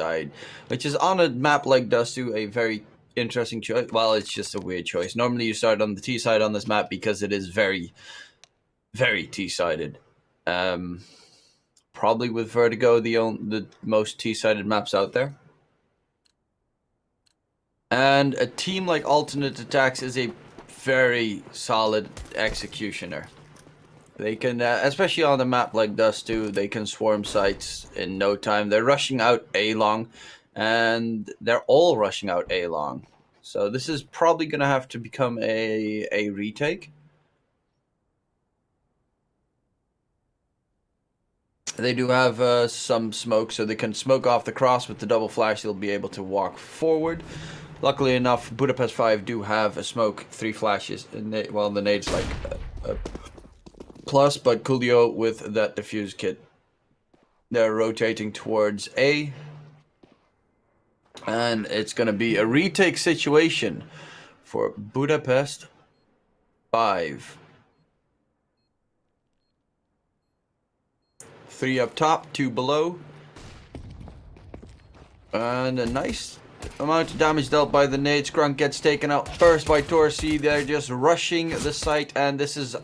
side, which is on a map like Dustu a very interesting choice. Well, it's just a weird choice. Normally you start on the T side on this map because it is very, very T-sided. Probably with Vertigo the most T-sided maps out there. And a team like Alternate Attacks is a very solid executioner. They can, especially on a map like Dust 2, they can swarm sites in no time. They're rushing out A-long, and they're all rushing out A-long. So this is probably going to have to become a retake. They do have some smoke, so they can smoke off the cross with the double flash. They'll be able to walk forward. Luckily enough, Budapest 5 do have a smoke, 3 flashes. And well, the nade's like a plus, but Coolio with that defuse kit. They're rotating towards A. And it's going to be a retake situation for Budapest 5. 3 up top, 2 below. And a nice amount of damage dealt by the nade. Scrunk gets taken out first by Torsi. They're just rushing the site, and this is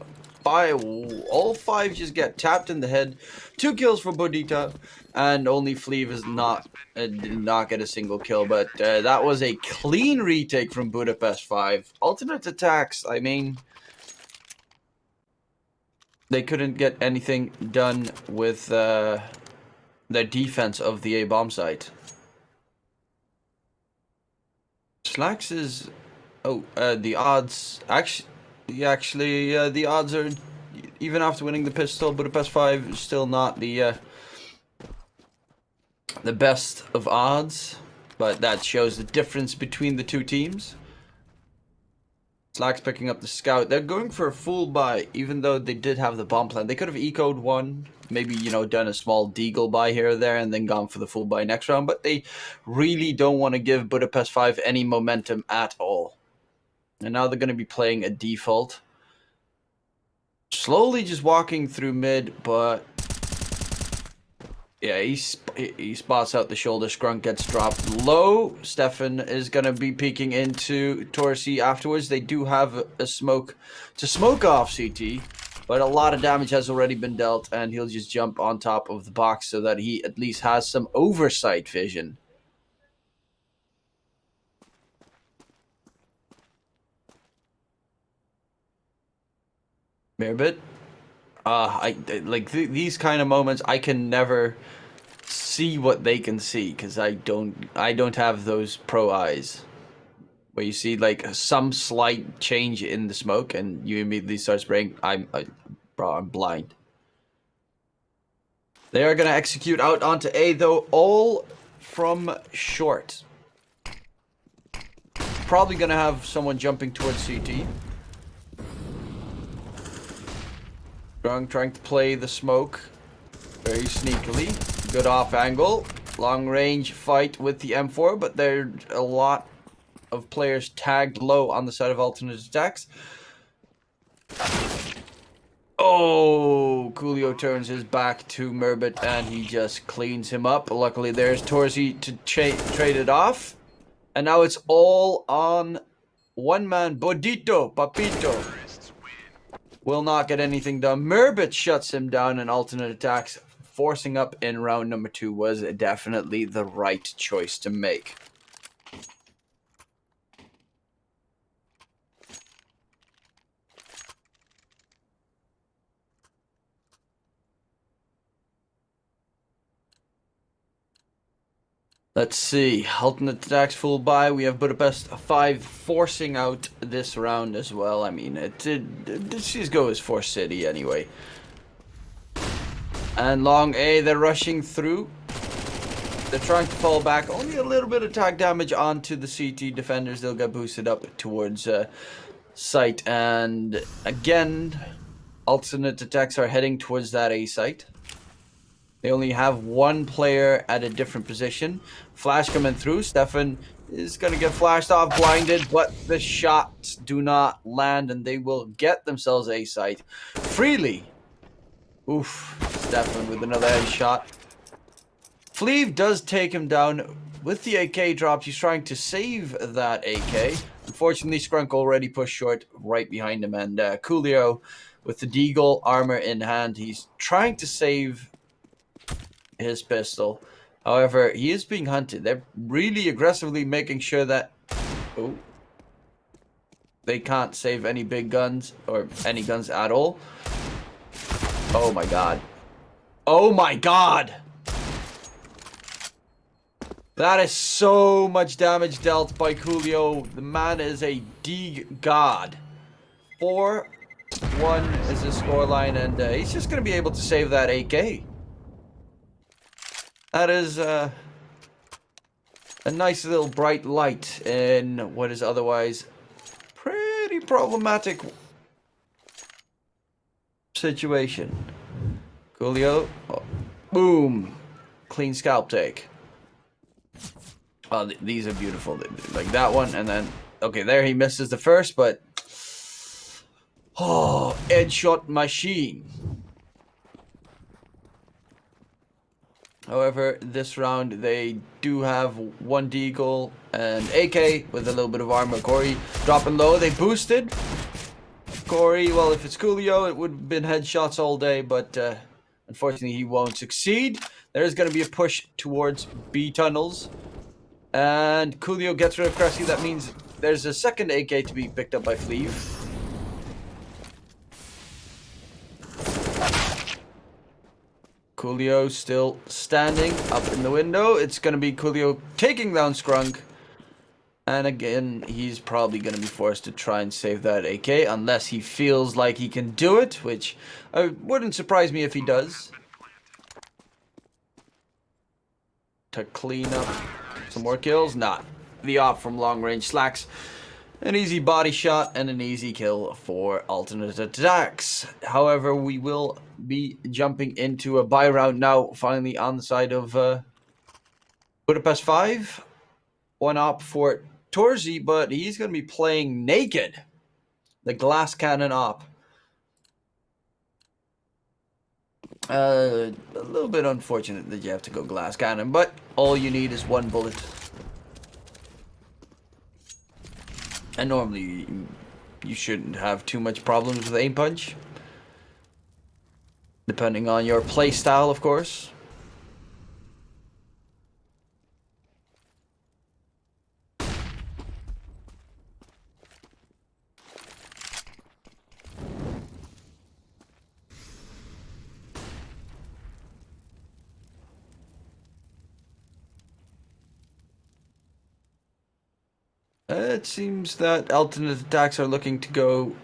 5. All 5 just get tapped in the head. 2 kills for Bodita, and only Fleeve is did not get a single kill. But that was a clean retake from Budapest 5. Alternate Attacks, I mean, they couldn't get anything done with their defense of the A-bomb site. Slacks is... Oh, the odds... Actually, the odds are... Even after winning the pistol, Budapest 5 is still not the best of odds. But that shows the difference between the two teams. Slacks picking up the scout. They're going for a full buy, even though they did have the bomb plan. They could have ecoed one, maybe, you know, done a small deagle buy here or there, and then gone for the full buy next round. But they really don't want to give Budapest 5 any momentum at all. And now they're going to be playing a default. Slowly just walking through mid, but... Yeah, he spots out the shoulder. Scrunk gets dropped low. Stefan is going to be peeking into Torsi afterwards. They do have a smoke to smoke off CT, but a lot of damage has already been dealt, and he'll just jump on top of the box so that he at least has some oversight vision. Mirabit? These kind of moments, I can never see what they can see because I don't have those pro eyes where you see like some slight change in the smoke and you immediately start spraying. I'm blind. They are gonna execute out onto A though, all from short. Probably gonna have someone jumping towards CT. Trying to play the smoke very sneakily. Good off angle. Long range fight with the M4, but there's a lot of players tagged low on the side of Alternate Attacks. Oh, Coolio turns his back to Merbit and he just cleans him up. Luckily there's Torsi to trade it off. And now it's all on one man, Bodito, Papito. Will not get anything done. Merbit shuts him down, and Alternate Attacks forcing up in round number 2 was definitely the right choice to make. Let's see. Alternate Attacks full buy. We have Budapest 5 forcing out this round as well. I mean, CSGO is for City anyway. And long A, they're rushing through. They're trying to fall back. Only a little bit of tag damage onto the CT defenders. They'll get boosted up towards site. And again, Alternate Attacks are heading towards that A site. They only have one player at a different position. Flash coming through. Stefan is going to get flashed off, blinded, but the shots do not land, and they will get themselves a site freely. Oof. Stefan with another headshot. Fleeve does take him down with the AK dropped. He's trying to save that AK. Unfortunately, Scrunk already pushed short right behind him, and Coolio with the Deagle armor in hand, he's trying to save his pistol. However, he is being hunted. They're really aggressively making sure that they can't save any big guns or any guns at all. Oh my god. Oh my god! That is so much damage dealt by Coolio. The man is a god. 4-1 is the scoreline, and he's just going to be able to save that AK. That is a nice little bright light in what is otherwise pretty problematic situation. Coolio, boom, clean scalp take. Oh, these are beautiful. Like that one, and then okay, there he misses the first, but headshot machine. However, this round they do have one Deagle and AK with a little bit of armor. Corey dropping low. They boosted. Corey, well, if it's Coolio, it would have been headshots all day, but unfortunately he won't succeed. There's going to be a push towards B tunnels. And Coolio gets rid of Cressy. That means there's a second AK to be picked up by Fleeve. Coolio still standing up in the window. It's going to be Coolio taking down Scrunk. And again, he's probably going to be forced to try and save that AK unless he feels like he can do it, which wouldn't surprise me if he does. To clean up some more kills. Not the op from long range. Slacks an easy body shot and an easy kill for alternate attacks. However, we will be jumping into a buy round now, finally on the side of Budapest 5. One op for Torzy, but he's going to be playing naked. The glass cannon op. A little bit unfortunate that you have to go glass cannon, but all you need is one bullet. And normally you shouldn't have too much problems with aim punch. Depending on your play style, of course. It seems that alternate attacks are looking to go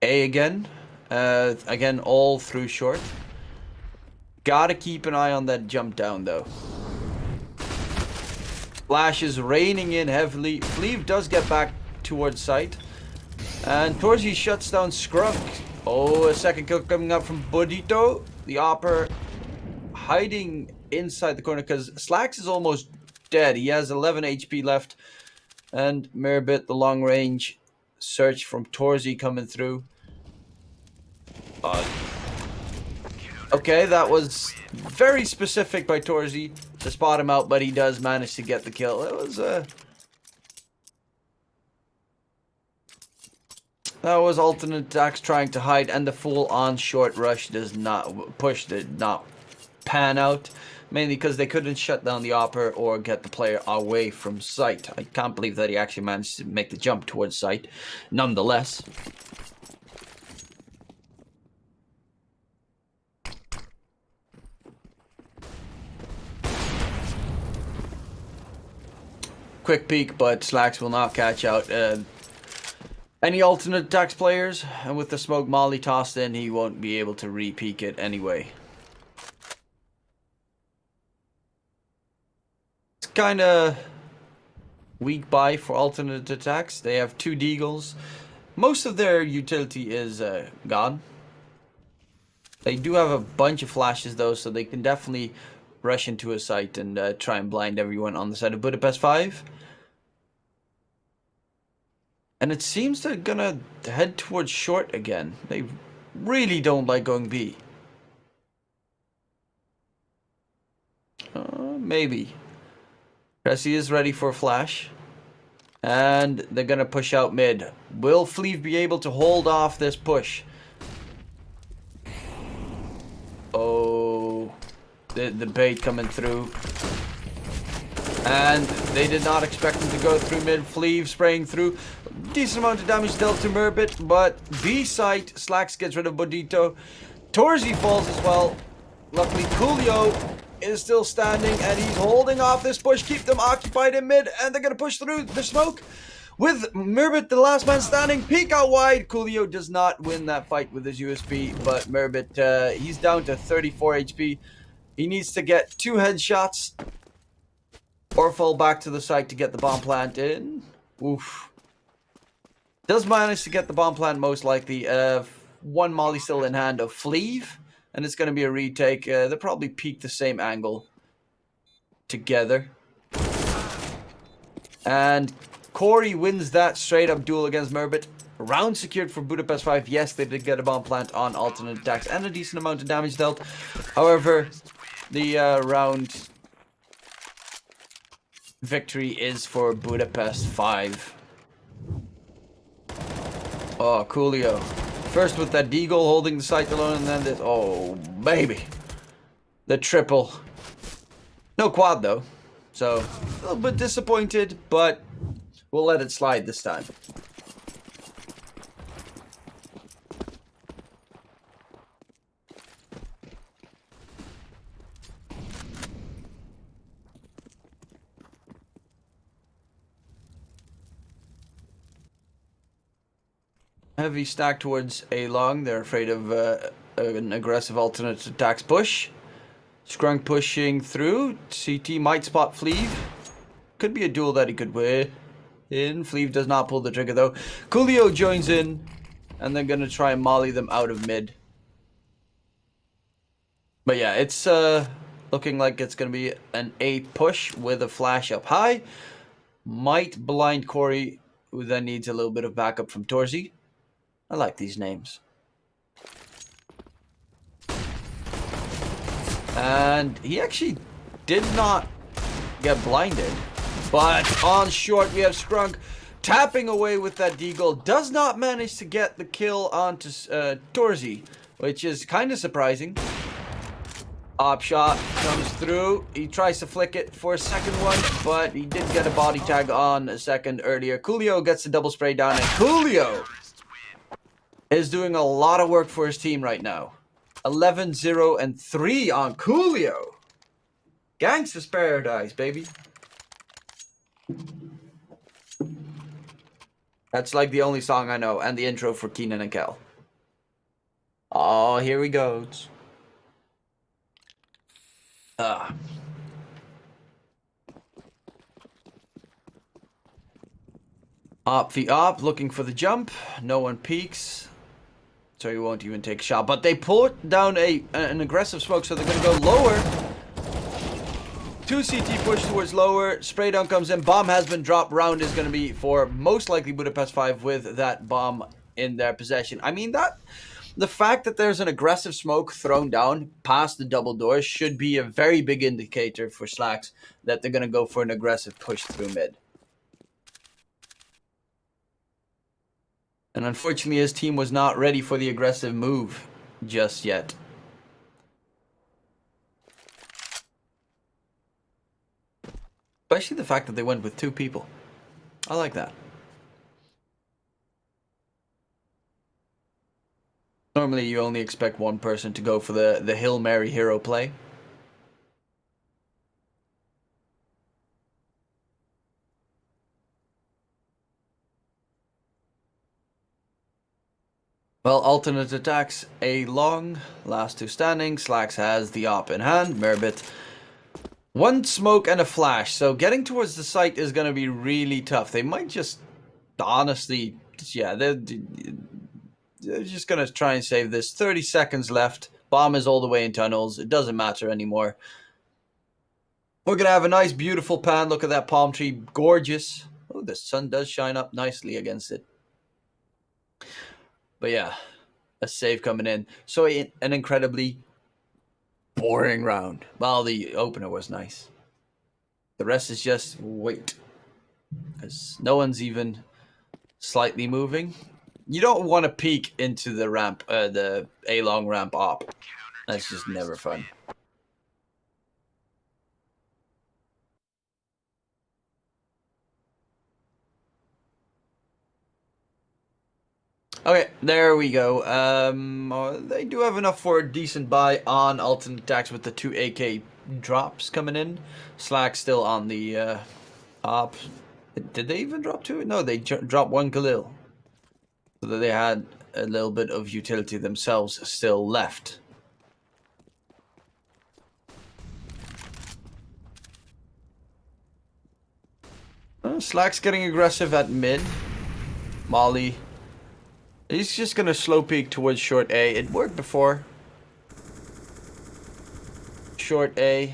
A again. Again, all through short. Gotta keep an eye on that jump down, though. Flash is raining in heavily. Fleeve does get back towards site. And Torzy shuts down Scrunk. Oh, a second kill coming up from Budito. The Opper hiding inside the corner because Slacks is almost dead. He has 11 HP left. And Mirabit, the long range search from Torzy coming through. Okay, that was very specific by Torzy to spot him out, but he does manage to get the kill. It was that was alternate attacks trying to hide, and the full-on short rush did not pan out. Mainly because they couldn't shut down the Opper or get the player away from sight. I can't believe that he actually managed to make the jump towards sight. Nonetheless. Quick peek, but Slacks will not catch out any alternate attacks players. And with the smoke molly tossed in, he won't be able to re-peek it anyway. Kind of weak buy for alternate attacks. They have 2 Deagles. Most of their utility is gone. They do have a bunch of flashes though, so they can definitely rush into a site and try and blind everyone on the side of Budapest 5. And it seems they're gonna head towards short again. They really don't like going B. Maybe. Cressy is ready for a flash. And they're going to push out mid. Will Fleeve be able to hold off this push? Oh, the bait coming through. And they did not expect him to go through mid. Fleeve spraying through. Decent amount of damage dealt to Merbit, but B site, Slacks gets rid of Bodito. Torzy falls as well. Luckily, Coolio is still standing, and he's holding off this push. Keep them occupied in mid, and they're going to push through the smoke. With Merbit, the last man standing, peek out wide. Coolio does not win that fight with his USP, but Merbit, he's down to 34 HP. He needs to get 2 headshots or fall back to the site to get the bomb plant in. Oof. Does manage to get the bomb plant most likely. 1 molly still in hand of Fleeve. And it's going to be a retake. They'll probably peek the same angle together. And Corey wins that straight up duel against Merbit. Round secured for Budapest 5. Yes, they did get a bomb plant on alternate attacks and a decent amount of damage dealt. However, the round victory is for Budapest 5. Oh, Coolio. First with that deagle holding the site alone, and then this. Oh, baby. The triple. No quad, though. So, a little bit disappointed, but we'll let it slide this time. Heavy stack towards A long. They're afraid of an aggressive alternate attacks push. Scrunk pushing through. CT might spot Fleeve. Could be a duel that he could win. Fleeve does not pull the trigger though. Coolio joins in. And they're going to try and molly them out of mid. But yeah, it's looking like it's going to be an A push with a flash up high. Might blind Corey, who then needs a little bit of backup from Torzy. I like these names. And he actually did not get blinded. But on short, we have Scrunk tapping away with that deagle. Does not manage to get the kill onto Torzy, which is kind of surprising. Op shot comes through. He tries to flick it for a second one, but he did get a body tag on a second earlier. Coolio gets the double spray down, and Coolio is doing a lot of work for his team right now. 11, 0, and 3 on Coolio. Gangsta's Paradise, baby. That's like the only song I know, and the intro for Keenan and Kel. Oh, here he goes. Op the op, looking for the jump. No one peeks. So he won't even take a shot. But they put down an aggressive smoke, so they're going to go lower. 2 CT push towards lower. Spray down comes in. Bomb has been dropped. Round is going to be for most likely Budapest 5 with that bomb in their possession. I mean, the fact that there's an aggressive smoke thrown down past the double doors should be a very big indicator for Slacks that they're going to go for an aggressive push through mid. And unfortunately, his team was not ready for the aggressive move just yet. Especially the fact that they went with 2 people. I like that. Normally, you only expect 1 person to go for the Hail Mary hero play. Well, alternate attacks, A long, last 2 standing. Slacks has the op in hand. Merbit, 1 smoke and a flash. So getting towards the site is going to be really tough. They might just, honestly, yeah, they're just going to try and save this. 30 seconds left. Bomb is all the way in tunnels. It doesn't matter anymore. We're going to have a nice, beautiful pan. Look at that palm tree. Gorgeous. Oh, the sun does shine up nicely against it. But yeah, a save coming in. So an incredibly boring round. Well, the opener was nice. The rest is just wait. Because no one's even slightly moving. You don't want to peek into the ramp, the A-long ramp op. That's just never fun. Okay, there we go. They do have enough for a decent buy on alternate attacks with the 2 AK drops coming in. Slack still on the op. Did they even drop 2? No, they dropped 1 Khalil. So that they had a little bit of utility themselves still left. Slack's getting aggressive at mid. Molly. He's just gonna slow peek towards short A. It worked before. Short A.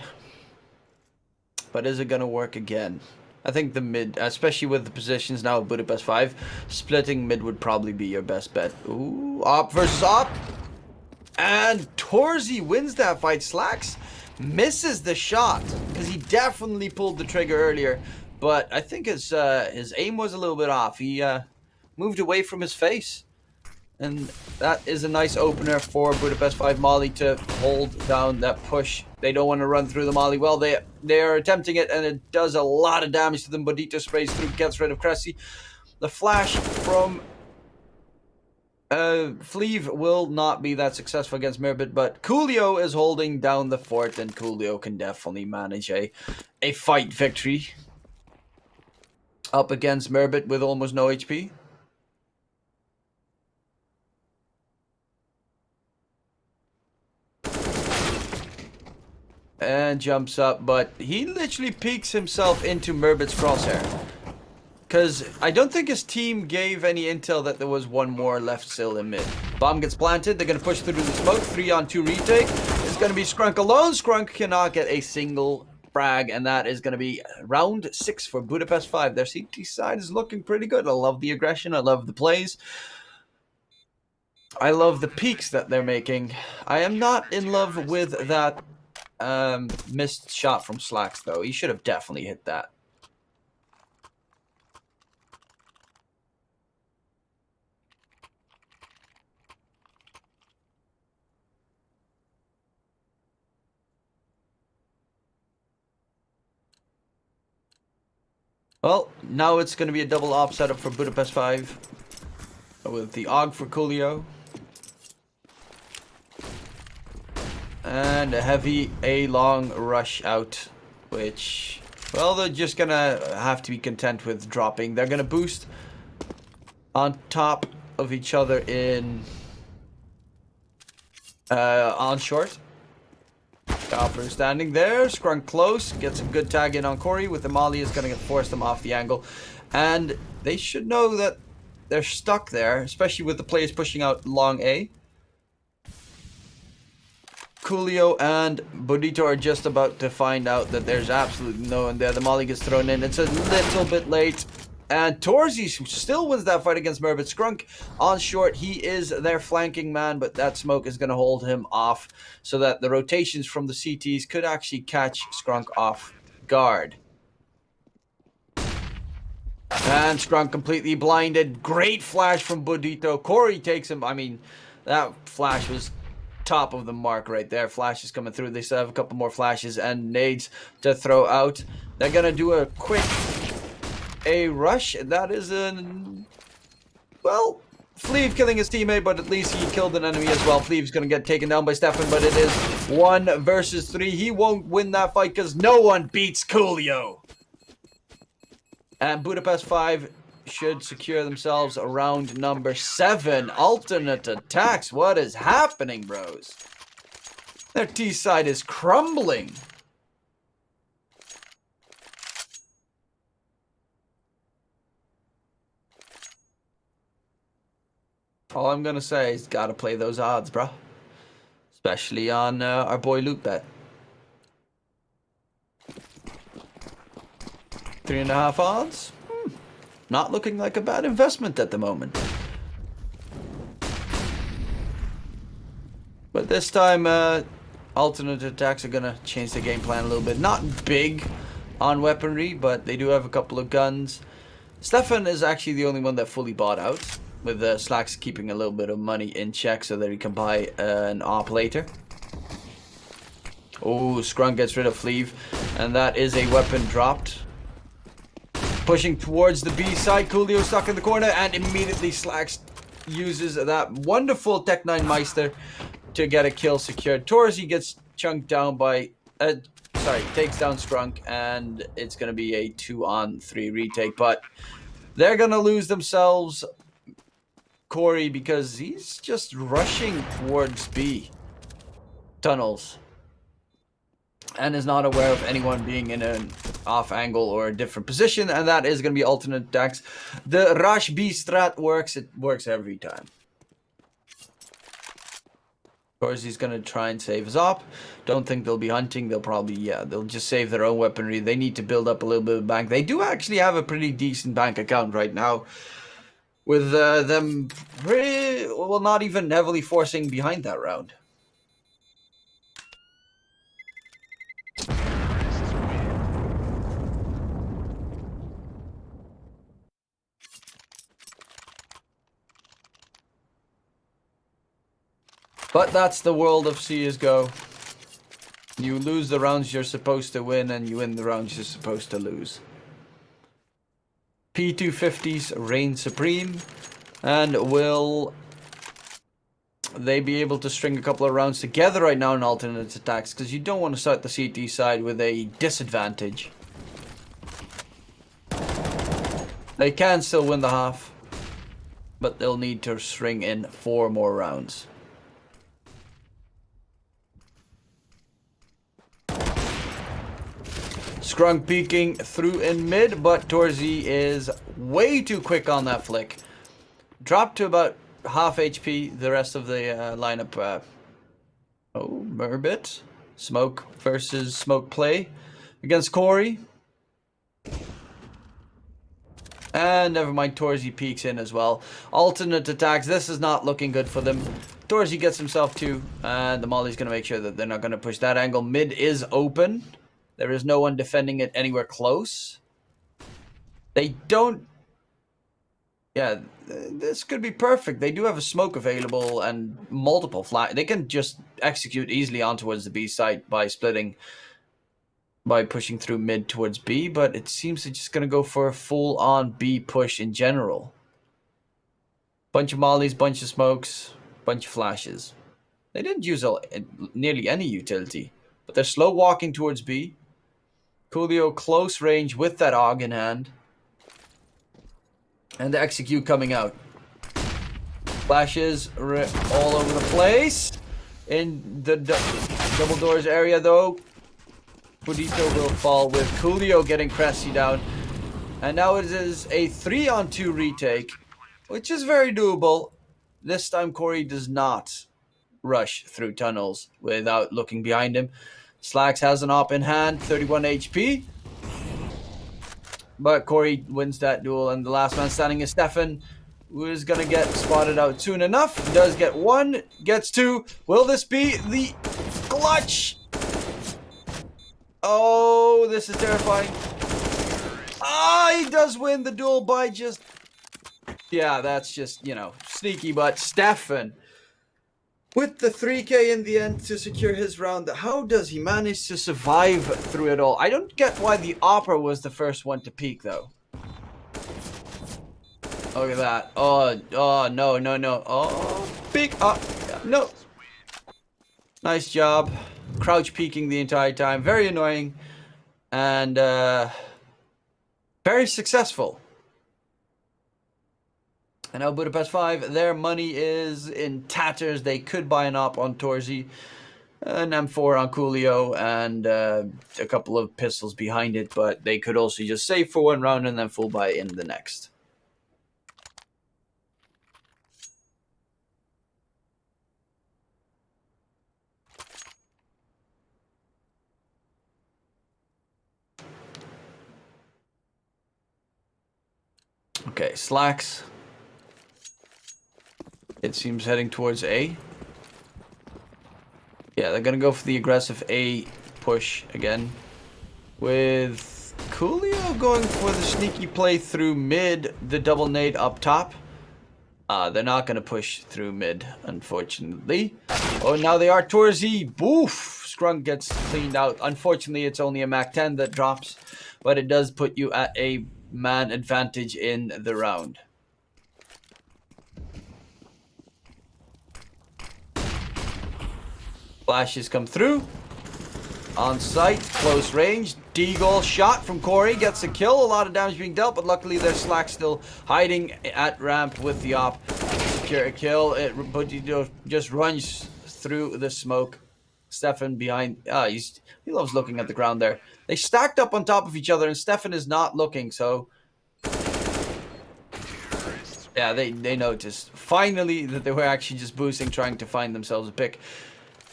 But is it gonna work again? I think the mid, especially with the positions now of Budapest 5, splitting mid would probably be your best bet. Ooh, op versus op. And Torzy wins that fight. Slacks misses the shot because he definitely pulled the trigger earlier. But I think his aim was a little bit off. He moved away from his face. And that is a nice opener for Budapest 5 Molly to hold down that push. They don't want to run through the Molly. Well, they are attempting it, and it does a lot of damage to them. Bodito sprays through, gets rid of Cressy. The flash from Fleeve will not be that successful against Mirbit, but Coolio is holding down the fort, and Coolio can definitely manage a fight victory up against Mirbit with almost no HP. And jumps up, but he literally peeks himself into Mirbit's crosshair. Because I don't think his team gave any intel that there was one more left still in mid. Bomb gets planted, they're going to push through the smoke, 3-on-2 retake. It's going to be Scrunk alone. Scrunk cannot get a single frag, and that is going to be round 6 for Budapest 5. Their CT side is looking pretty good. I love the aggression, I love the plays. I love the peaks that they're making. I am not in love with that missed shot from Slacks, though. He should have definitely hit that. Well, now it's going to be a double op setup for Budapest 5 with the AUG for Coolio. And a heavy A-long rush out, which, well, they're just going to have to be content with dropping. They're going to boost on top of each other in on short. Copper standing there, Scrunk close, gets a good tag in on Corey with the Molly, is going to force them off the angle. And they should know that they're stuck there, especially with the players pushing out long A. Coolio and Bodito are just about to find out that there's absolutely no one there. The Molly gets thrown in. It's a little bit late. And Torzy still wins that fight against Mirbit. Scrunk on short. He is their flanking man, but that smoke is going to hold him off so that the rotations from the CTs could actually catch Scrunk off guard. And Scrunk completely blinded. Great flash from Bodito. Corey takes him. I mean, that flash was top of the mark right there. Flashes coming through. They still have a couple more flashes and nades to throw out. They're going to do a quick A rush. That is well, Fleeve killing his teammate, but at least he killed an enemy as well. Fleeve's going to get taken down by Stefan, but it is 1 versus 3. He won't win that fight because no one beats Coolio. And Budapest 5 should secure themselves around number 7. Alternate attacks. What is happening, bros? Their T side is crumbling. All I'm gonna say is gotta play those odds, bro. Especially on our boy LootBet. 3.5 odds. Not looking like a bad investment at the moment. But this time, alternate attacks are gonna change the game plan a little bit. Not big, on weaponry, but they do have a couple of guns. Stefan is actually the only one that fully bought out, with Slacks keeping a little bit of money in check so that he can buy an AWP later. Oh, Scrunk gets rid of Fleeve, and that is a weapon dropped. Pushing towards the B side, Coolio stuck in the corner, and immediately Slacks uses that wonderful Tech 9 Meister to get a kill secured. Torsi gets chunked down by, takes down Scrunk, and it's going to be a 2-on-3 retake, but they're going to lose themselves Corey because he's just rushing towards B tunnels and is not aware of anyone being in an off angle or a different position, and that is going to be alternate attacks. The rush B strat works. It works every time. Of course, he's going to try and save his op. Don't think they'll be hunting. They'll probably, they'll just save their own weaponry. They need to build up a little bit of bank. They do actually have a pretty decent bank account right now, with them pretty, well, not even heavily forcing behind that round. But that's the world of CSGO. You lose the rounds you're supposed to win, and you win the rounds you're supposed to lose. P250s reign supreme, and will they be able to string a couple of rounds together right now in alternate attacks? Because you don't want to start the CT side with a disadvantage. They can still win the half, but they'll need to string in 4 more rounds. Scrunk peeking through in mid, but Torzi is way too quick on that flick. Dropped to about half HP. The rest of the lineup. Oh, Murbit. Smoke versus smoke play against Corey. And never mind, Torzi peeks in as well. Alternate attacks. This is not looking good for them. Torzi gets himself 2, and the Molly's going to make sure that they're not going to push that angle. Mid is open. There is no one defending it anywhere close. They don't... Yeah, this could be perfect. They do have a smoke available and multiple flash. They can just execute easily on towards the B site by splitting, by pushing through mid towards B, but it seems they're just going to go for a full-on B push in general. Bunch of mollies, bunch of smokes, bunch of flashes. They didn't use nearly any utility, but they're slow walking towards B. Coolio close range with that AUG in hand. And the execute coming out. Flashes all over the place. In the double doors area though, Budito will fall with Coolio getting Cressy down. And now it is a 3-on-2 retake, which is very doable. This time Corey does not rush through tunnels without looking behind him. Slacks has an op in hand, 31 HP. But Corey wins that duel, and the last man standing is Stefan, who is going to get spotted out soon enough. Does get 1, gets 2. Will this be the clutch? Oh, this is terrifying. Ah, he does win the duel by just... Yeah, that's just, you know, sneaky, but Stefan, with the 3k in the end to secure his round, how does he manage to survive through it all? I don't get why the Opera was the first one to peak, though. Look at that. Oh, no. Oh, peek. No. Nice job. Crouch peeking the entire time. Very annoying. And very successful. And now Budapest 5, their money is in tatters. They could buy an op on Torzi, an M4 on Coolio, and a couple of pistols behind it. But they could also just save for 1 round and then full buy in the next. Okay, Slacks. It seems heading towards A. Yeah, they're going to go for the aggressive A push again. With Coolio going for the sneaky play through mid, the double nade up top. They're not going to push through mid, unfortunately. Oh, now they are Torzy. Boof! Scrunk gets cleaned out. Unfortunately, it's only a Mac 10 that drops, but it does put you at a man advantage in the round. Flashes come through. On site, close range. Deagle shot from Corey. Gets a kill. A lot of damage being dealt, but luckily there's Slack still hiding at ramp with the op. Secure a kill. But just runs through the smoke. Stefan behind. He loves looking at the ground there. They stacked up on top of each other, and Stefan is not looking, so. Yeah, they noticed. Finally, that they were actually just boosting, trying to find themselves a pick.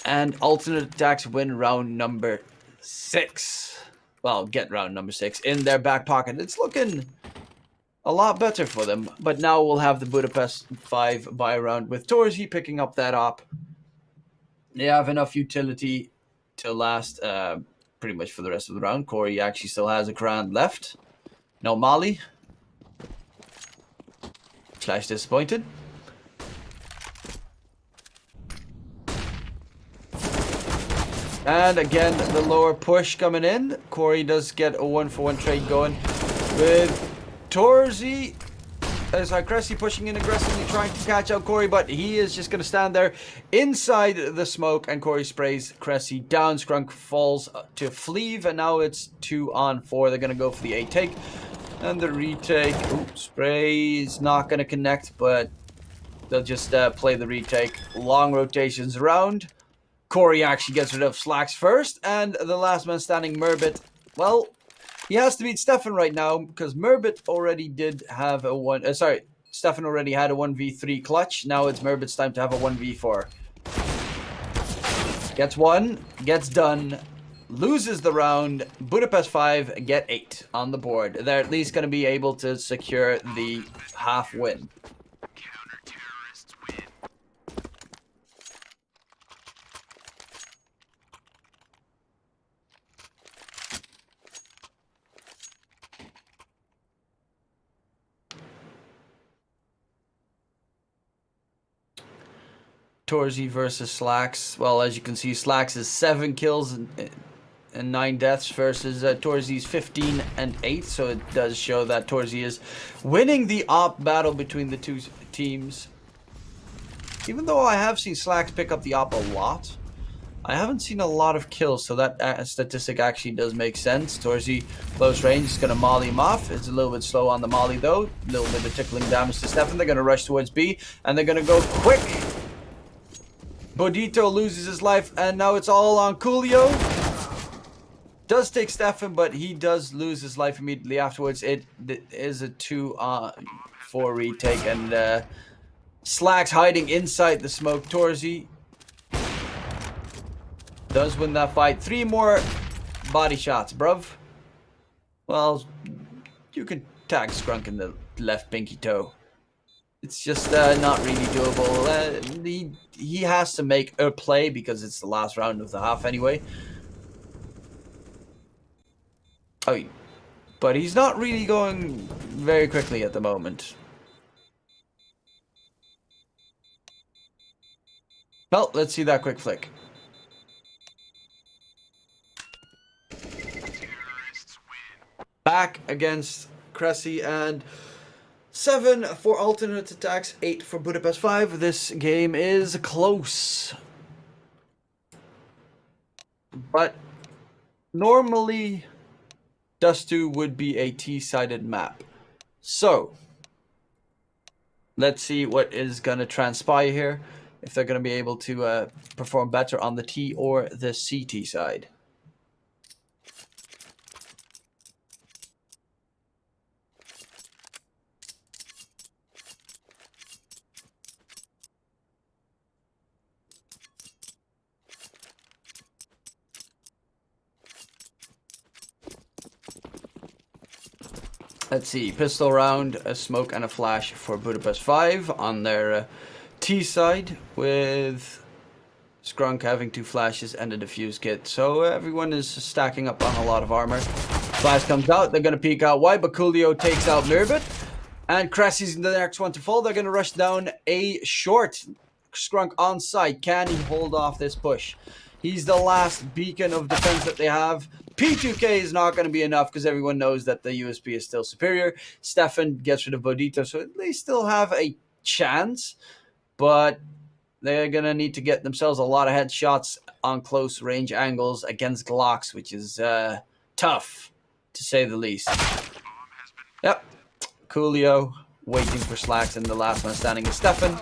And alternate attacks win round number 6. Well, get round number 6 in their back pocket. It's looking a lot better for them. But now we'll have the Budapest 5 buy round with Torzy picking up that op. They have enough utility to last pretty much for the rest of the round. Corey actually still has a Grand left. No Molly. Slash disappointed. And again, the lower push coming in. Corey does get a 1-for-1 trade going with Torzy. Sorry, Cressy pushing in aggressively, trying to catch out Corey, but he is just going to stand there inside the smoke, and Corey sprays Cressy down. Scrunk falls to Fleeve, and now it's 2-on-4. They're going to go for the A take. And the retake. Ooh, spray is not going to connect, but they'll just play the retake. Long rotations around. Corey actually gets rid of Slacks first, and the last man standing, Murbit. Well, he has to beat Stefan right now, because Murbit already did have a Stefan already had a 1v3 clutch. Now it's Murbit's time to have a 1v4. Gets one, gets done, loses the round. Budapest 5 get 8 on the board. They're at least going to be able to secure the half win. Torzy versus Slacks. Well, as you can see, Slacks is 7 kills and 9 deaths versus Torzy's 15 and 8. So it does show that Torzy is winning the op battle between the two teams. Even though I have seen Slacks pick up the op a lot, I haven't seen a lot of kills. So that statistic actually does make sense. Torzy, close range, is going to molly him off. It's a little bit slow on the molly though. A little bit of tickling damage to Stefan. They're going to rush towards B, and they're going to go quick. Bodito loses his life, and now it's all on Coolio. Does take Stefan, but he does lose his life immediately afterwards. It is a 2-4 retake, and Slacks hiding inside the smoke. Torzy does win that fight. 3 more body shots, bruv. Well, you can tag Scrunk in the left pinky toe. It's just not really doable. He has to make a play because it's the last round of the half anyway. Oh, but he's not really going very quickly at the moment. Well, let's see that quick flick. Back against Cressy, and 7 for alternate attacks, 8 for Budapest 5. This game is close. But normally, Dust 2 would be a T-sided map. So, let's see what is going to transpire here. If they're going to be able to perform better on the T or the CT side. Let's see, pistol round, a smoke and a flash for Budapest 5 on their T side, with Scrunk having 2 flashes and a defuse kit. So everyone is stacking up on a lot of armor. Flash comes out. They're going to peek out wide, but Coolio takes out Mirbit. And Cressy's the next one to fall. They're going to rush down A short. Skrunk on site. Can he hold off this push? He's the last beacon of defense that they have. P2K is not going to be enough because everyone knows that the USP is still superior. Stefan gets rid of Bodito, so they still have a chance. But they're going to need to get themselves a lot of headshots on close range angles against Glocks, which is tough, to say the least. Yep. Coolio waiting for Slacks, and the last man standing is Stefan.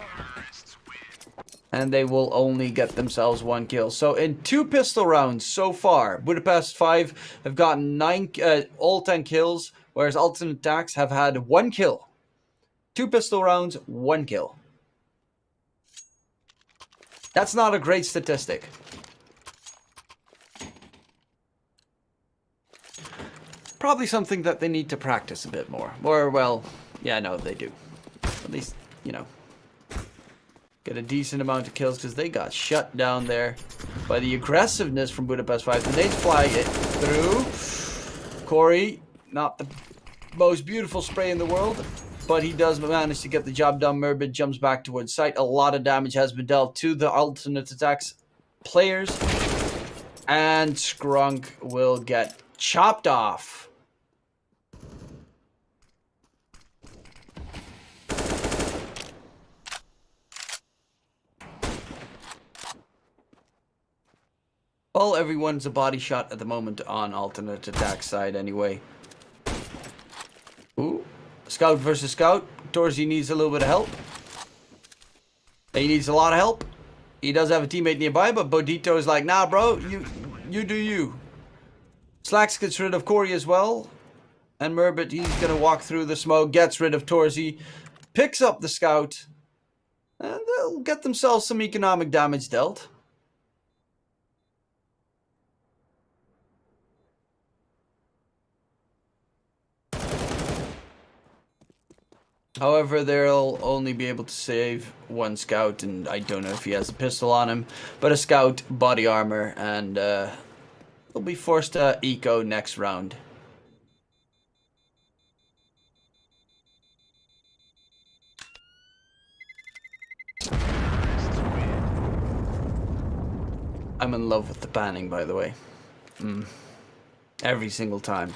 And they will only get themselves 1 kill. So in 2 pistol rounds so far, Budapest 5 have gotten all 10 kills, whereas Alternate Attacks have had 1 kill. 2 pistol rounds, 1 kill. That's not a great statistic. Probably something that they need to practice a bit more. Or, well, yeah, no, they do. At least, you know, get a decent amount of kills because they got shut down there by the aggressiveness from Budapest 5. The nades fly it through. Corey, not the most beautiful spray in the world, but he does manage to get the job done. Mirbit jumps back towards site. A lot of damage has been dealt to the Alternate Attacks players. And Skrunk will get chopped off. Well, everyone's a body shot at the moment on Alternate Attack side anyway. Ooh. Scout versus Scout. Torzy needs a little bit of help. He needs a lot of help. He does have a teammate nearby, but Bodito is like, nah, bro, you do you. Slacks gets rid of Corey as well. And Mirbit, he's going to walk through the smoke, gets rid of Torzy, picks up the Scout, and they'll get themselves some economic damage dealt. However, they'll only be able to save 1 Scout, and I don't know if he has a pistol on him, but a Scout, body armor, and they'll be forced to eco next round. I'm in love with the panning, by the way. Every single time.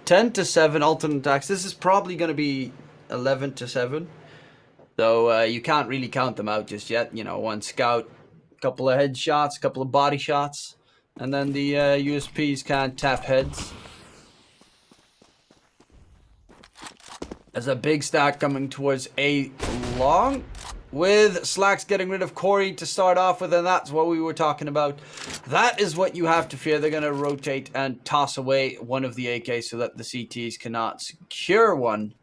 10-7 Alternate Attacks. This is probably going to be 11-7. Though you can't really count them out just yet. You know, 1 Scout, a couple of headshots, a couple of body shots. And then the USPs can't tap heads. There's a big stack coming towards A long. With Slacks getting rid of Corey to start off with, and that's what we were talking about. That is what you have to fear. They're going to rotate and toss away one of the AKs so that the CTs cannot secure one.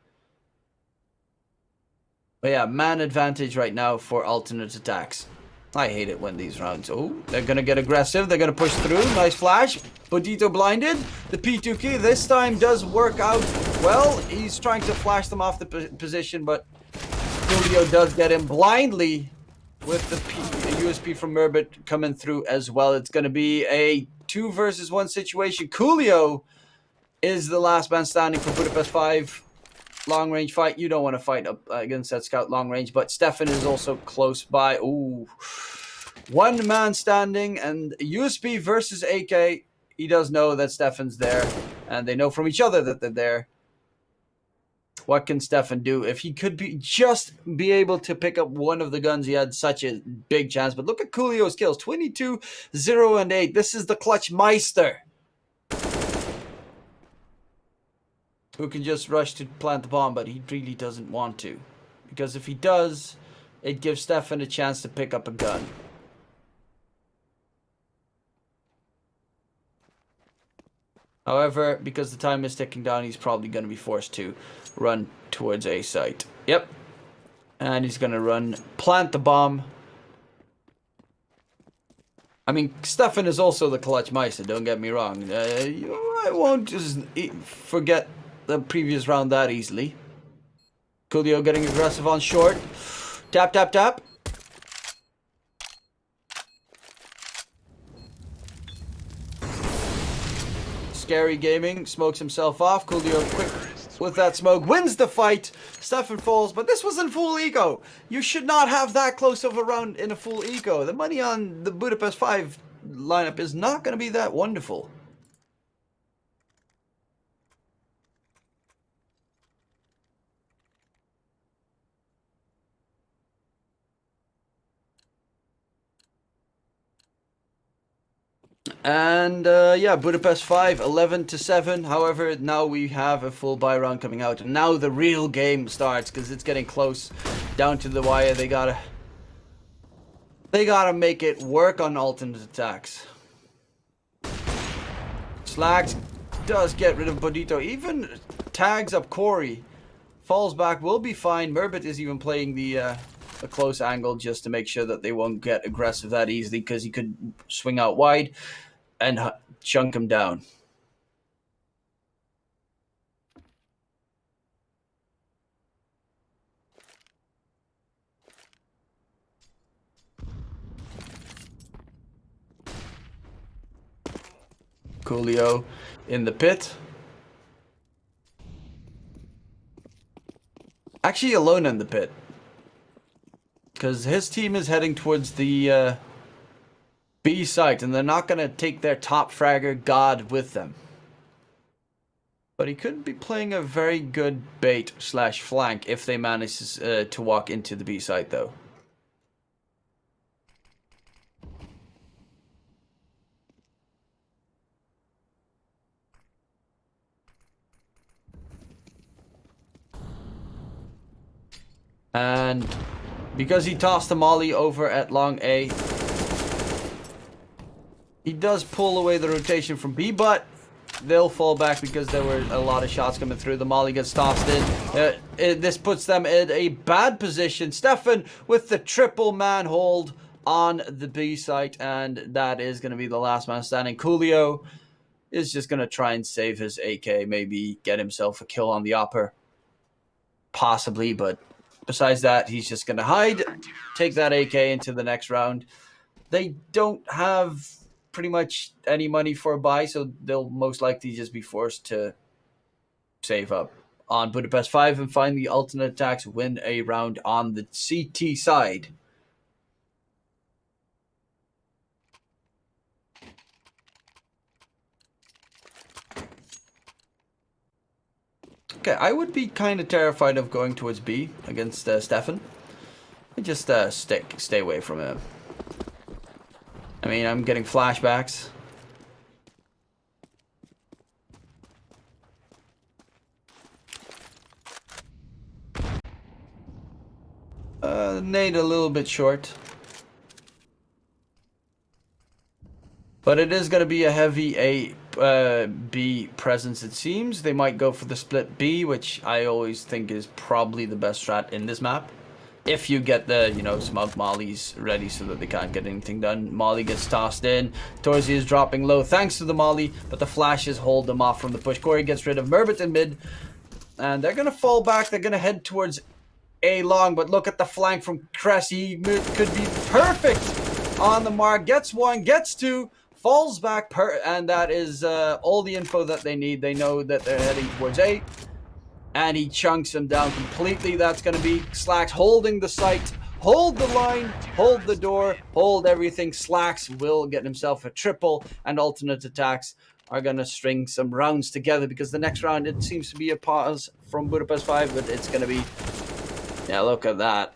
But yeah, man advantage right now for Alternate Attacks. I hate it when these rounds... Oh, they're going to get aggressive. They're going to push through. Nice flash. Bodito blinded. The P2K this time does work out well. He's trying to flash them off the position, but... Coolio does get him blindly with the USP from Mirbit coming through as well. It's going to be a 2 versus 1 situation. Coolio is the last man standing for Budapest 5. Long range fight. You don't want to fight up against that Scout long range, but Stefan is also close by. Ooh. 1 man standing and USP versus AK. He does know that Stefan's there, and they know from each other that they're there. What can Stefan do? If he could just be able to pick up one of the guns, he had such a big chance. But look at Coolio's kills. 22, 0, and 8. This is the Clutch Meister, who can just rush to plant the bomb, but he really doesn't want to. Because if he does, it gives Stefan a chance to pick up a gun. However, because the time is ticking down, he's probably going to be forced to run towards A site. Yep. And he's going to plant the bomb. I mean, Stefan is also the Clutch Meister, don't get me wrong. I won't just forget the previous round that easily. Coolio getting aggressive on short. Tap, tap, tap. Scary Gaming smokes himself off. Coolio quick with that smoke wins the fight. Stefan falls, but this was in full eco. You should not have that close of a round in a full eco. The money on the Budapest 5 lineup is not going to be that wonderful. And yeah, Budapest 5, 11-7. However, now we have a full buy round coming out. And now the real game starts because it's getting close down to the wire. They gotta make it work on alternate attacks. Slags does get rid of Bodito. Even tags up Corey. Falls back, will be fine. Murbit is even playing a close angle just to make sure that they won't get aggressive that easily because he could swing out wide and chunk him down. Coolio in the pit. Actually alone in the pit. Because his team is heading towards the B site, and they're not going to take their top fragger God with them. But he could be playing a very good bait / flank if they manage to walk into the B site, though. And because he tossed the molly over at long A, he does pull away the rotation from B, but they'll fall back because there were a lot of shots coming through. The molly gets tossed in. This puts them in a bad position. Stefan with the triple man hold on the B site, and that is going to be the last man standing. Coolio is just going to try and save his AK, maybe get himself a kill on the upper. Possibly, but besides that, he's just going to hide, take that AK into the next round. They don't have pretty much any money for a buy, so they'll most likely just be forced to save up on Budapest 5 and find the alternate attacks, win a round on the CT side. Okay, I would be kind of terrified of going towards B against Stefan. I just stay away from him. I mean, I'm getting flashbacks. Nade a little bit short. But it is going to be a heavy B presence, it seems. They might go for the split B, which I always think is probably the best strat in this map. If you get the, smug mollies ready so that they can't get anything done. Molly gets tossed in. Torzi is dropping low thanks to the molly, but the flashes hold them off from the push. Corey gets rid of Murbit in mid, and they're going to fall back. They're going to head towards A long, but look at the flank from Cress. He could be perfect on the mark. Gets one, gets two, falls back, and that is all the info that they need. They know that they're heading towards A. And he chunks him down completely. That's going to be Slacks holding the site, hold the line, hold the door, hold everything. Slacks will get himself a triple, and alternate attacks are going to string some rounds together because the next round, it seems to be a pause from Budapest 5, but it's going to be, yeah, look at that.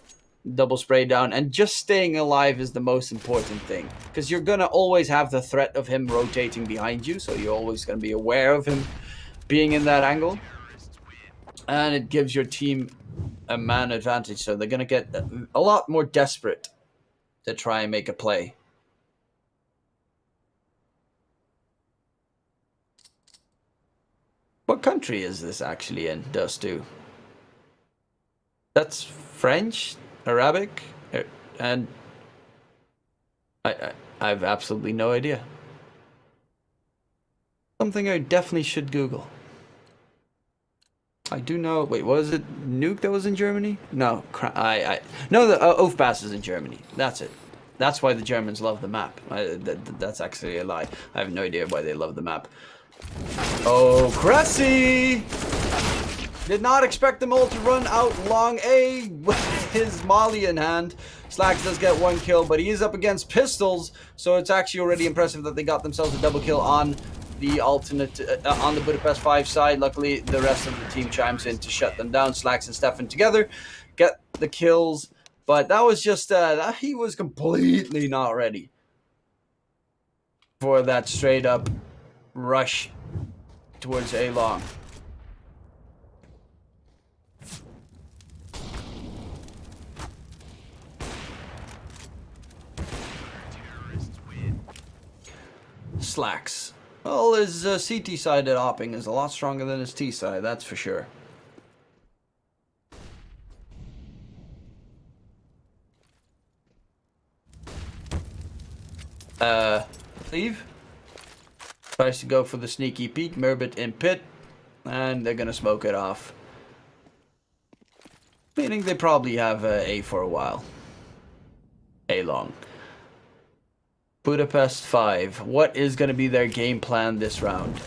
Double spray down, and just staying alive is the most important thing because you're going to always have the threat of him rotating behind you, so you're always going to be aware of him being in that angle. And it gives your team a man advantage, so they're going to get a lot more desperate to try and make a play. What country is this actually in, Dust 2? That's French, Arabic, and I have absolutely no idea. Something I definitely should Google. I do know. Wait, was it Nuke that was in Germany? No, no. The Oathpass is in Germany. That's it. That's why the Germans love the map. That's actually a lie. I have no idea why they love the map. Oh, Cressy! Did not expect them all to run out long A with his molly in hand. Slacks does get 1 kill, but he is up against pistols, so it's actually already impressive that they got themselves a double kill on the alternate, on the Budapest 5 side. Luckily, the rest of the team chimes in to shut them down. Slacks and Stefan together get the kills, but that was just, he was completely not ready for that straight up rush towards A long. Slacks. Well, his CT side at Opping is a lot stronger than his T side, that's for sure. Cleve tries to go for the sneaky peek. Merbit in pit, and they're gonna smoke it off. Meaning they probably have A for a while. A long. Budapest 5. What is going to be their game plan this round?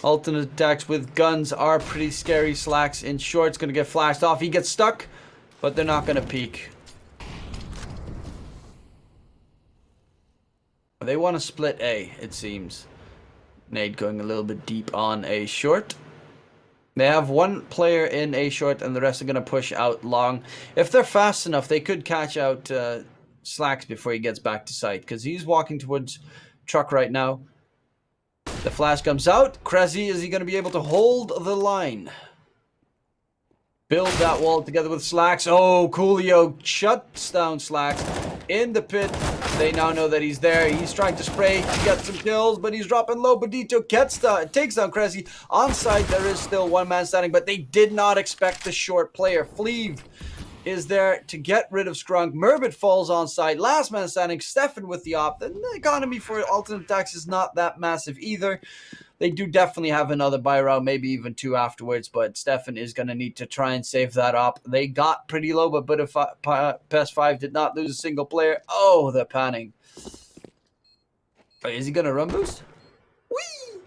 Alternate attacks with guns are pretty scary. Slacks in short's going to get flashed off. He gets stuck, but they're not going to peek. They want to split A, it seems. Nade going a little bit deep on A short. They have 1 player in A short, and the rest are going to push out long. If they're fast enough, they could catch out Slacks before he gets back to site, because he's walking towards truck right now. The flash comes out. Cressy, is he going to be able to hold the line? Build that wall together with Slacks. Oh, Coolio shuts down Slacks in the pit. They now know that he's there. He's trying to spray to get some kills, but he's dropping low. Bodito takes down Cressy. On site, there is still 1 man standing, but they did not expect the short player. Fleeve is there to get rid of Skrunk. Merbit falls on site. Last man standing, Stefan with the op. The economy for alternate attacks is not that massive either. They do definitely have another buy round, maybe even 2 afterwards, but Stefan is going to need to try and save that op. They got pretty low, but Budapest 5 did not lose a single player. Oh, they're panning. Wait, is he going to run boost? Whee!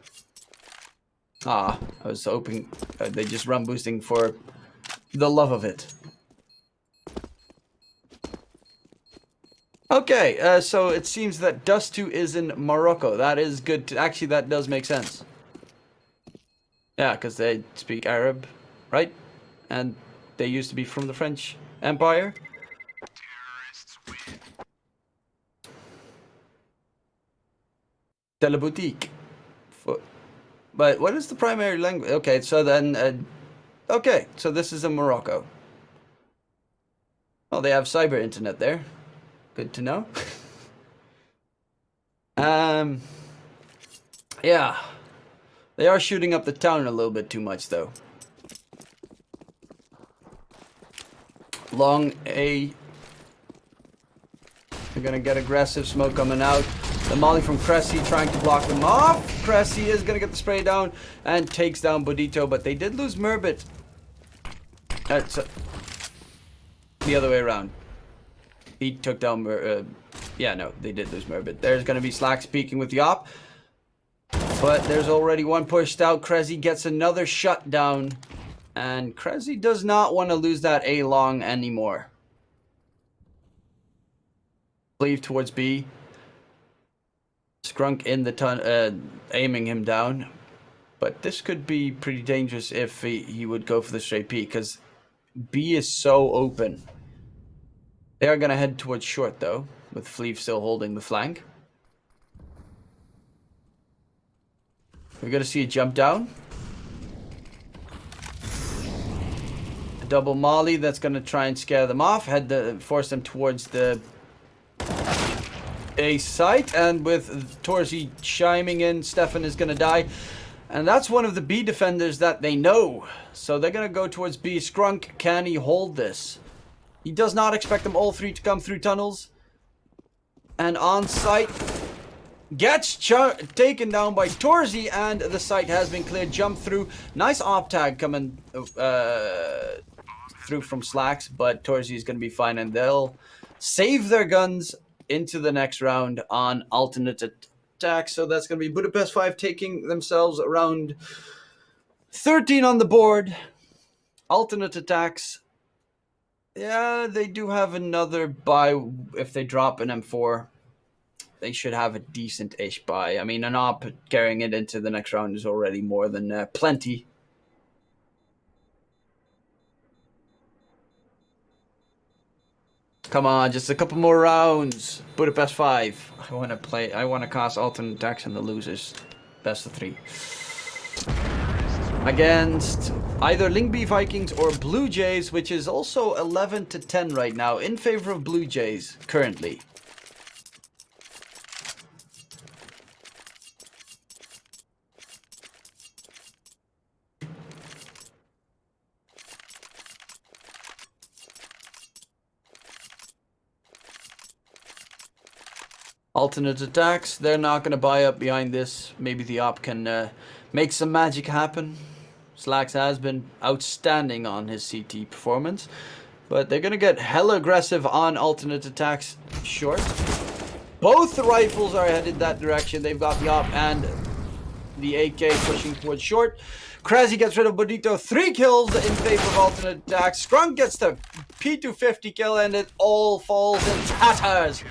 Ah, I was hoping they just run boosting for the love of it. Okay, so it seems that Dust2 is in Morocco. That is good. Actually, that does make sense. Yeah, because they speak Arab, right? And they used to be from the French Empire. De la boutique. But what is the primary language? Okay, so then... okay, so this is in Morocco. Oh, they have cyber internet there. Good to know. Yeah. They are shooting up the town a little bit too much, though. Long A. They're gonna get aggressive. Smoke coming out. The molly from Cressy trying to block them off. Cressy is gonna get the spray down and takes down Bodito, but they did lose Merbit. So the other way around. He took down yeah, no, they did lose Merbit. There's going to be Slacks peeking with the op. But there's already 1 pushed out. Cressy gets another shutdown. And Cressy does not want to lose that A long anymore. Cleave towards B. Skrunk in the aiming him down. But this could be pretty dangerous if he would go for the straight P, because B is so open. They are going to head towards short, though, with Fleeve still holding the flank. We're going to see a jump down. A double molly that's going to try and scare them off. Force them towards the A site. And with Torsi chiming in, Stefan is going to die. And that's one of the B defenders that they know. So they're going to go towards B. Skrunk, can he hold this? He does not expect them all 3 to come through tunnels. And on site, gets taken down by Torsi, and the site has been cleared. Jump through. Nice op tag coming through from Slacks, but Torzi is going to be fine, and they'll save their guns into the next round on alternate attack. So that's going to be Budapest 5 taking themselves around 13 on the board. Alternate attacks. Yeah, they do have another buy if they drop an M4. They should have a decent-ish buy. I mean, an op carrying it into the next round is already more than plenty. Come on, just a couple more rounds. Budapest 5. I want to cast alternate attacks on the losers. Best of 3. Against either Lyngby Vikings or Blue Jays, which is also 11-10 right now in favor of Blue Jays currently. Alternate attacks, they're not going to buy up behind this. Maybe the op can make some magic happen. Slacks has been outstanding on his CT performance. But they're going to get hella aggressive on alternate attacks short. Both the rifles are headed that direction. They've got the op and the AK pushing towards short. Krasi gets rid of Bonito. 3 kills in favor of alternate attacks. Scrunk gets the P250 kill, and it all falls in tatters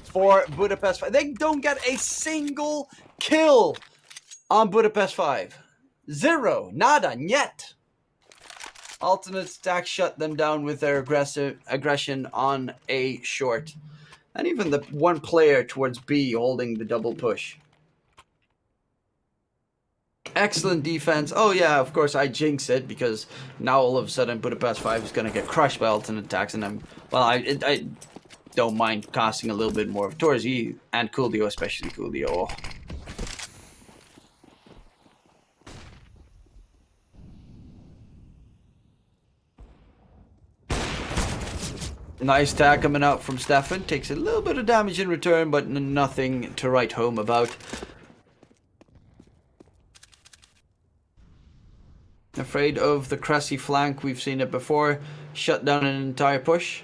for Budapest 5. They don't get a single kill on Budapest 5. 0. Nada. Yet. Alternate attack shut them down with their aggression on A short. And even the one player towards B holding the double push. Excellent defense. Oh yeah, of course I jinx it because now all of a sudden Budapest 5 is going to get crushed by alternate attacks, and I don't mind casting a little bit more of Torzi and Coolio, especially Coolio. Nice tag coming out from Stefan. Takes a little bit of damage in return, but nothing to write home about. Afraid of the Cressy flank. We've seen it before. Shut down an entire push.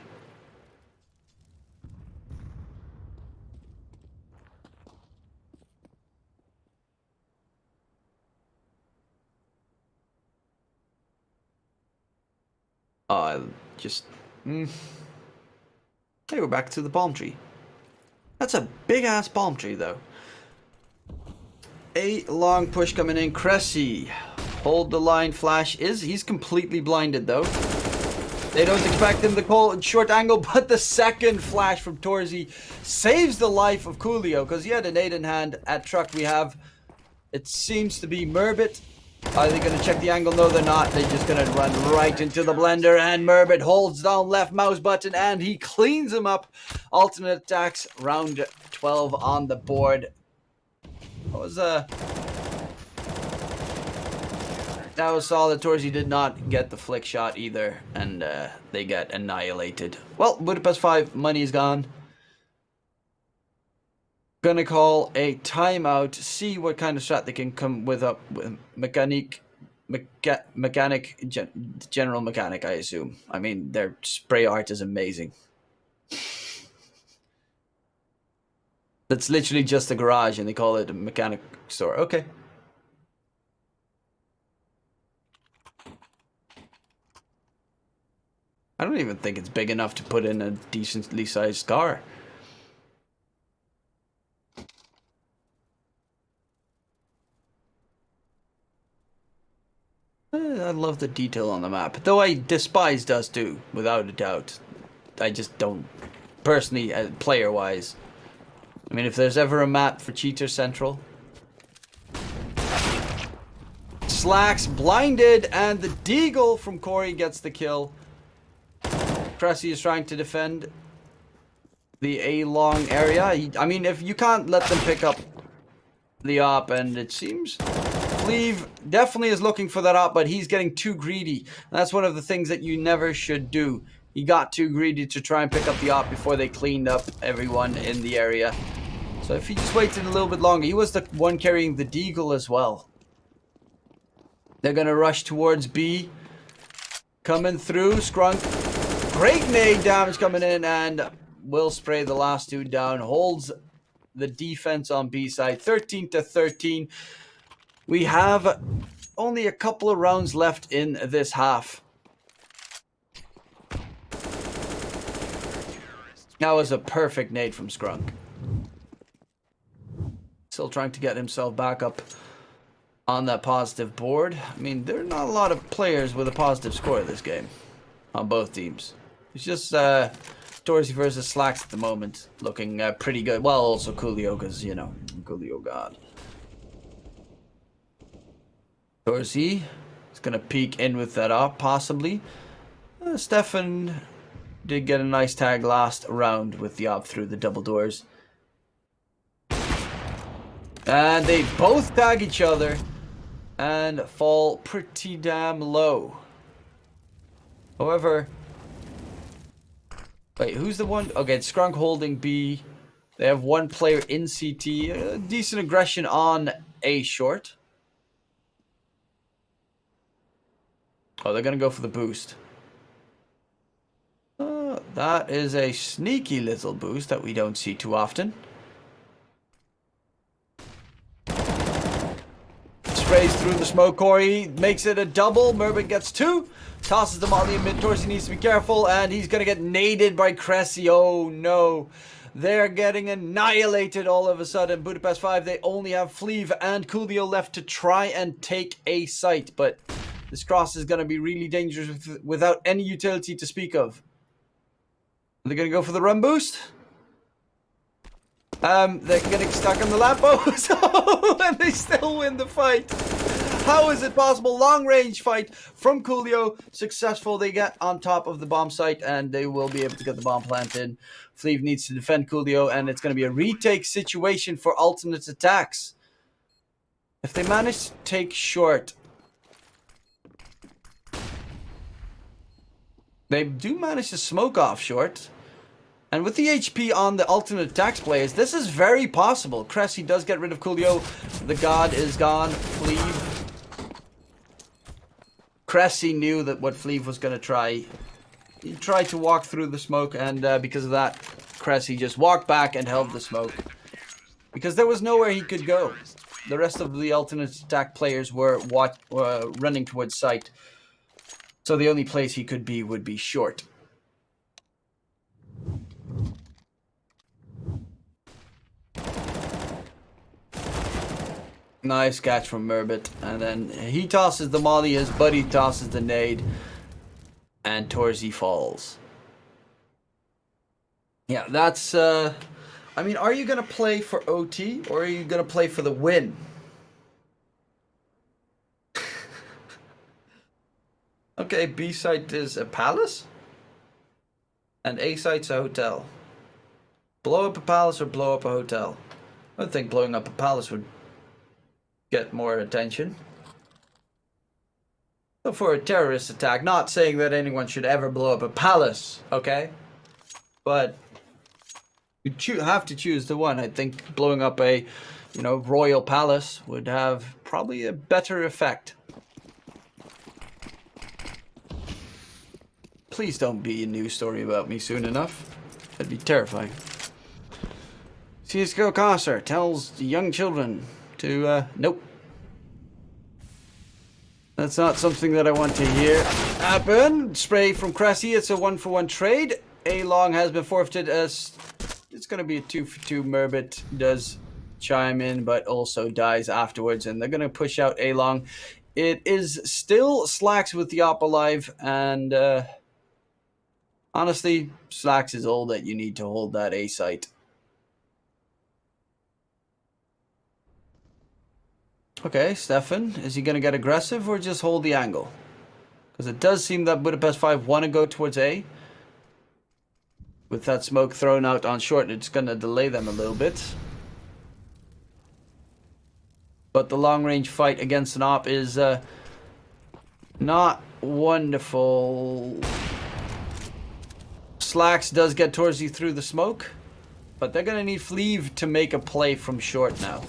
Hey, we're back to the palm tree. That's a big ass palm tree though. A long push coming in. Cressy. Hold the line. Flash he's completely blinded though. They don't expect him to call short angle, but the second flash from Torzi saves the life of Coolio because he had an 8 in hand. At truck we have, it seems to be Murbit. Are they going to check the angle? No, they're not. They're just going to run right into the blender, and Murbit holds down left mouse button and he cleans him up. Alternate attacks, round 12 on the board. That was solid. Torzi did not get the flick shot either, and they get annihilated. Well, Budapest 5, money is gone. Gonna call a timeout, see what kind of strat they can come with up with general mechanic, I assume. I mean, their spray art is amazing. That's literally just a garage and they call it a mechanic store. Okay. I don't even think it's big enough to put in a decently sized car. I love the detail on the map, though I despise Dust 2, without a doubt. I just don't, personally, player-wise. I mean, if there's ever a map for Cheater Central. Slacks blinded, and the Deagle from Corey gets the kill. Cressy is trying to defend the A-long area. I mean, if you can't let them pick up the op, and it seems Cleve definitely is looking for that op, but he's getting too greedy. That's one of the things that you never should do. He got too greedy to try and pick up the op before they cleaned up everyone in the area. So if he just waited a little bit longer, he was the one carrying the Deagle as well. They're going to rush towards B. coming through. Scrunk. Great nade damage coming in, and will spray the last two down. Holds the defense on B side. 13-13. We have only a couple of rounds left in this half. That was a perfect nade from Scrunk. Still trying to get himself back up on that positive board. I mean, there are not a lot of players with a positive score in this game on both teams. It's just Dorsey versus Slacks at the moment, looking pretty good. Well, also Coolio, because, you know, Coolio God. Dorsey is going to peek in with that up, possibly. Stefan did get a nice tag last round with the op through the double doors. And they both tag each other and fall pretty damn low. However, wait, who's the one? Okay, it's Scrunk holding B. They have one player in CT. Decent aggression on A short. Oh, they're going to go for the boost. That is a sneaky little boost that we don't see too often. Sprays through the smoke. Corey makes it a double. Mervin gets two. Tosses the molly in mid. Dorsey needs to be careful, and he's going to get naded by Cressy. Oh, no. They're getting annihilated all of a sudden. Budapest 5, they only have Fleeve and Coolio left to try and take a site, but this cross is going to be really dangerous without any utility to speak of. They're going to go for the run boost. They're getting stuck on the lamppost. And they still win the fight. How is it possible? Long range fight from Coolio. Successful. They get on top of the bomb site and they will be able to get the bomb planted. Fleeve needs to defend Coolio, and it's going to be a retake situation for Ultimate Attacks. If they manage to take short, they do manage to smoke off short. And with the HP on the Ultimate Attacks players, this is very possible. Cressy does get rid of Coolio. The God is gone. Fleeve. Cressy knew that what Fleeve was going to try. He tried to walk through the smoke, and because of that, Cressy just walked back and held the smoke. Because there was nowhere he could go. The rest of the Ultimate Attack players were running towards site. So the only place he could be would be short. Nice catch from Merbit. And then he tosses the molly, his buddy tosses the nade. And Torzy falls. Yeah, that's... I mean, are you going to play for OT or are you going to play for the win? Okay, B site is a palace. And A site's a hotel. Blow up a palace or blow up a hotel? I would think blowing up a palace would get more attention. So for a terrorist attack, not saying that anyone should ever blow up a palace, okay? But you have to choose the one. I think blowing up a, you know, royal palace would have probably a better effect. Please don't be a news story about me soon enough. That'd be terrifying. CSGO Caster tells young children to, nope. That's not something that I want to hear happen. Spray from Cressy. It's a 1-for-1 trade. A-Long has been forfeited as it's going to be a 2-for-2. Merbit does chime in, but also dies afterwards, and they're going to push out A-Long. It is still Slacks with the op alive, and honestly, Slacks is all that you need to hold that A site. Okay, Stefan, is he going to get aggressive or just hold the angle? Because it does seem that Budapest 5 want to go towards A. With that smoke thrown out on short, it's going to delay them a little bit. But the long-range fight against an op is not wonderful. Slacks does get towards you through the smoke. But they're going to need Fleeve to make a play from short now.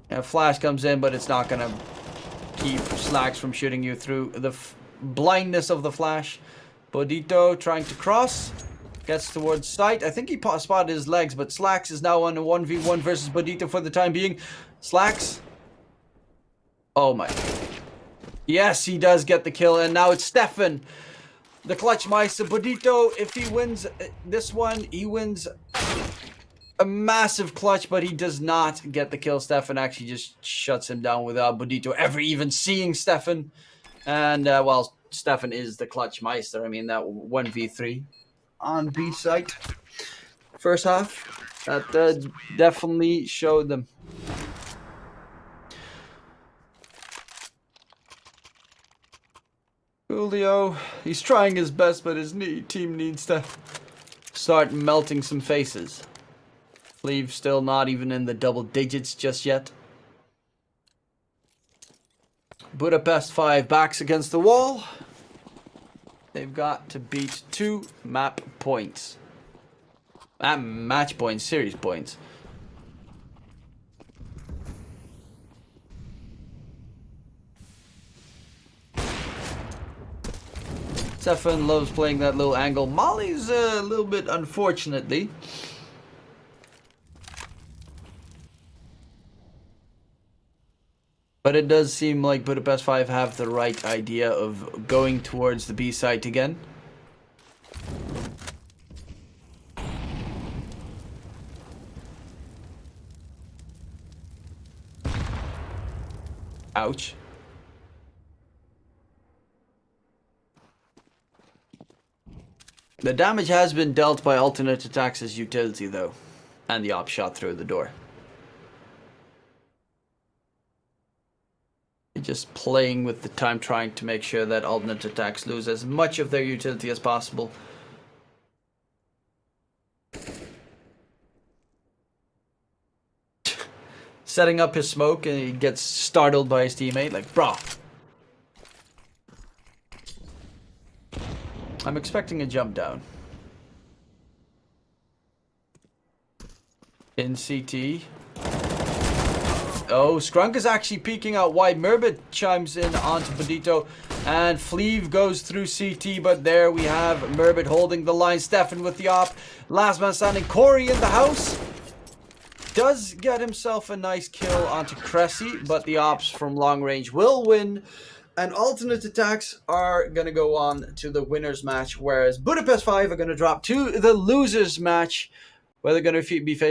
Yeah, flash comes in, but it's not going to keep Slacks from shooting you through the blindness of the flash. bo1 trying to cross. Gets towards sight. I think he spotted his legs, but Slacks is now on a 1v1 versus bo1 for the time being. Slacks. Oh my. Yes, he does get the kill, and now it's Stefan, the clutch meister. bo1, if he wins this one, he wins a massive clutch, but he does not get the kill. Stefan actually just shuts him down without bo1 ever even seeing Stefan. And, well, Stefan is the clutch meister. I mean, that 1v3 on B site. First half, that definitely showed them. Julio, he's trying his best, but his team needs to start melting some faces. Cleve still not even in the double digits just yet. Budapest 5 backs against the wall. They've got to beat 2 map points. Match points, series points. Stefan loves playing that little angle. Molly's a little bit unfortunately. But it does seem like Budapest 5 have the right idea of going towards the B site again. Ouch. The damage has been dealt by alternate ATTAX' utility though, and the op shot through the door. You're just playing with the time, trying to make sure that alternate ATTAX lose as much of their utility as possible. Setting up his smoke and he gets startled by his teammate, like, bro. I'm expecting a jump down. In CT. Oh, Skrunk is actually peeking out wide. Merbit chimes in onto bo1, and Fleeve goes through CT, but there we have Merbit holding the line. Stefan with the op. Last man standing. Corey in the house. Does get himself a nice kill onto Cressy, but the ops from long range will win. And alternate ATTAX are going to go on to the winners match, whereas Budapest 5 are going to drop to the losers match, where they're going to be facing